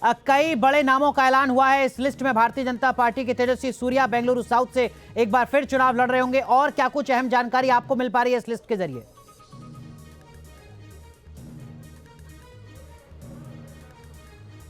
कई बड़े नामों का ऐलान हुआ है इस लिस्ट में। भारतीय जनता पार्टी के तेजस्वी सूर्या बेंगलुरु साउथ से एक बार फिर चुनाव लड़ रहे होंगे। और क्या कुछ अहम जानकारी आपको मिल पा रही है इस लिस्ट के जरिए?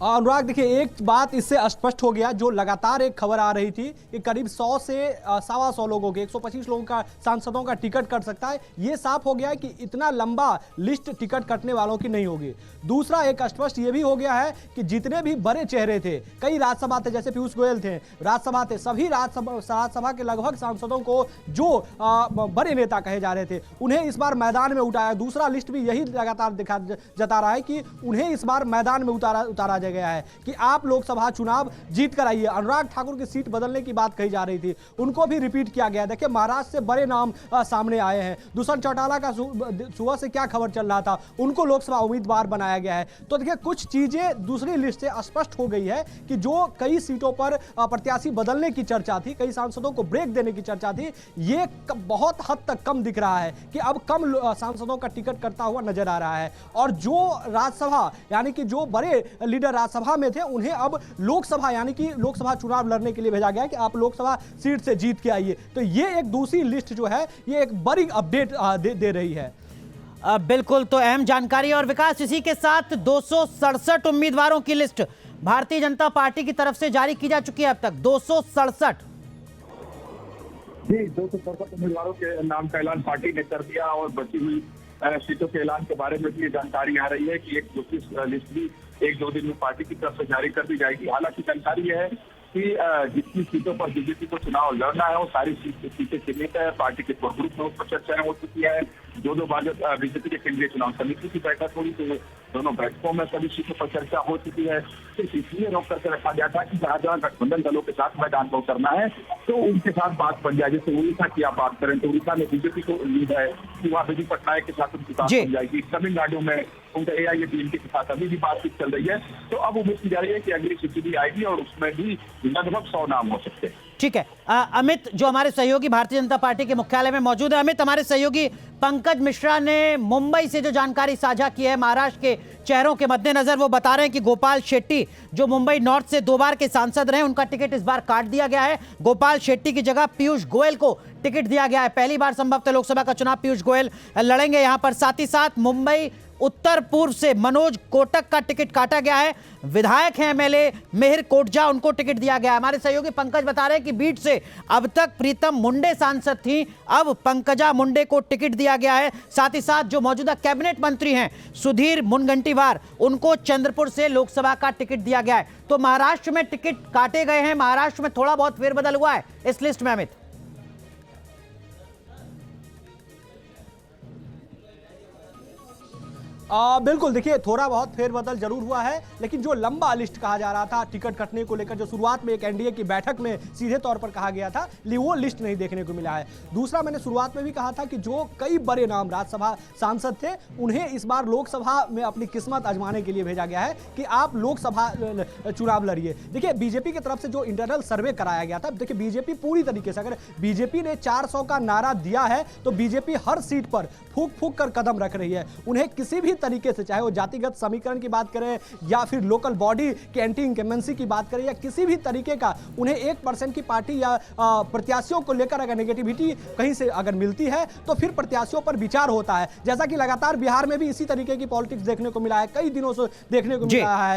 अनुराग, देखिए, एक बात इससे स्पष्ट हो गया, जो लगातार एक खबर आ रही थी कि करीब 100 से 125 लोगों के 125 लोगों का सांसदों का टिकट कट सकता है। ये साफ हो गया है कि इतना लंबा लिस्ट टिकट कटने वालों की नहीं होगी। दूसरा एक स्पष्ट ये भी हो गया है कि जितने भी बड़े चेहरे थे, कई राज्यसभा थे, जैसे पीयूष गोयल थे, राज्यसभा थे, सभी राज्यसभा के लगभग सांसदों को जो बड़े नेता कहे जा रहे थे, उन्हें इस बार मैदान में उतारा। दूसरा लिस्ट भी यही लगातार जता रहा है कि उन्हें इस बार मैदान में उतारा गया है कि आप लोकसभा चुनाव जीत कर आइए। अनुराग ठाकुर की सीट बदलने की बात कही जा रही थी, उनको भी रिपीट किया गया। देखिए, महाराष्ट्र से बड़े नाम सामने आए हैं। दुष्यंत चौटाला का सुबह से क्या खबर चल रहा था, उनको लोकसभा उम्मीदवार बनाया गया है। तो देखिए, कुछ चीजें दूसरी लिस्ट से स्पष्ट हो गई है कि जो कई सीटों पर प्रत्याशी बदलने की चर्चा थी, कई सांसदों को ब्रेक देने की चर्चा थी, ये बहुत हद तक कम दिख रहा है कि अब कम सांसदों का टिकट कटता हुआ नजर आ रहा है। और जो राज्यसभा यानी कि जो बड़े लीडर राज्यसभा में थे, उन्हें अब लोकसभा यानी कि लोकसभा चुनाव लड़ने के लिए भेजा गया है कि आप लोकसभा सीट से जीत के आइए। तो ये एक दूसरी लिस्ट जो है, ये एक बड़ी अपडेट दे रही है। बिल्कुल, तो अहम जानकारी। और विकास, इसी के साथ 267 उम्मीदवारों की लिस्ट भारतीय जनता पार्टी की तरफ से जारी की जा चुकी है अब तक। 267 जी, 267 उम्मीदवारों के नाम का ऐलान पार्टी ने कर दिया। और बची हुई सीटों के ऐलान के बारे में भी ये जानकारी आ रही है कि एक दूसरी लिस्ट भी 1-2 दिन में पार्टी की तरफ से जारी कर दी जाएगी। हालांकि जानकारी यह है कि जितनी सीटों पर बीजेपी को चुनाव लड़ना है, वो सारी सीटें चिन्हित है। पार्टी के कोर ग्रुप में उस पर चर्चाएं हो चुकी है। 2 बार जब बीजेपी के केंद्रीय चुनाव समिति की बैठक हुई तो दोनों बैठकों में सभी सीटों पर चर्चा हो चुकी है। सिर्फ इसलिए रोक करके रखा गया था कि जहां जहां गठबंधन दलों के साथ मैदान में उतरना है तो उनके साथ बात बन जाए। जैसे उड़ीसा की आप बात करें तो उड़ीसा में बीजेपी को उम्मीद है कि वहां बीजेपी पटनायक के साथ उनकी बात बन जाएगी। तमिलनाडु में उनका एआईएडीएमके के साथ अभी भी बातचीत चल रही है। तो अब उम्मीद की जा रही है कि अगली सूची भी आएगी और उसमें भी लगभग 100 नाम हो सकते हैं। ठीक है। अमित, जो हमारे सहयोगी भारतीय जनता पार्टी के मुख्यालय में मौजूद है, अमित, हमारे सहयोगी पंकज मिश्रा ने मुंबई से जो जानकारी साझा की है महाराष्ट्र के चेहरों के मद्देनजर, वो बता रहे हैं कि गोपाल शेट्टी जो मुंबई नॉर्थ से 2 बार के सांसद रहे, उनका टिकट इस बार काट दिया गया है। गोपाल शेट्टी की जगह पीयूष गोयल को टिकट दिया गया है। पहली बार संभवतः लोकसभा का चुनाव पीयूष गोयल लड़ेंगे यहां पर। साथ ही साथ मुंबई उत्तर पूर्व से मनोज कोटक का टिकट काटा गया है। विधायक हैं एमएलए मिहिर कोटजा, उनको टिकट दिया गया है। हमारे सहयोगी पंकज बता रहे हैं कि बीट से अब तक प्रीतम मुंडे सांसद थी, अब पंकजा मुंडे को टिकट दिया गया है। साथ ही साथ जो मौजूदा कैबिनेट मंत्री हैं सुधीर मुनगंटीवार, उनको चंद्रपुर से लोकसभा का टिकट दिया गया है। तो महाराष्ट्र में टिकट काटे गए हैं, महाराष्ट्र में थोड़ा बहुत फेरबदल हुआ है इस लिस्ट में। अमित, बिल्कुल, देखिए, थोड़ा बहुत फेरबदल जरूर हुआ है, लेकिन जो लंबा लिस्ट कहा जा रहा था टिकट कटने को लेकर, जो शुरुआत में एक एनडीए की बैठक में सीधे तौर पर कहा गया था, वो लिस्ट नहीं देखने को मिला है। दूसरा, मैंने शुरुआत में भी कहा था कि जो कई बड़े नाम राज्यसभा सांसद थे, उन्हें इस बार लोकसभा में अपनी किस्मत आजमाने के लिए भेजा गया है कि आप लोकसभा चुनाव लड़िए। देखिए, बीजेपी की तरफ से जो इंटरनल सर्वे कराया गया था, देखिए बीजेपी पूरी तरीके से, अगर बीजेपी ने 400 का नारा दिया है तो बीजेपी हर सीट पर फूक फूक कर कदम रख रही है। उन्हें किसी भी तरीके से, चाहे वो जातिगत समीकरण की बात करें या फिर लोकल बॉडी की एंटी इंकम्बेंसी की बात करें या किसी भी तरीके का, उन्हें 1% की पार्टी या प्रत्याशियों को लेकर अगर नेगेटिविटी कहीं से अगर मिलती है तो फिर प्रत्याशियों पर विचार होता है। जैसा कि लगातार बिहार में भी इसी तरीके की पॉलिटिक्स देखने को मिला है, कई दिनों से देखने को मिल रहा है।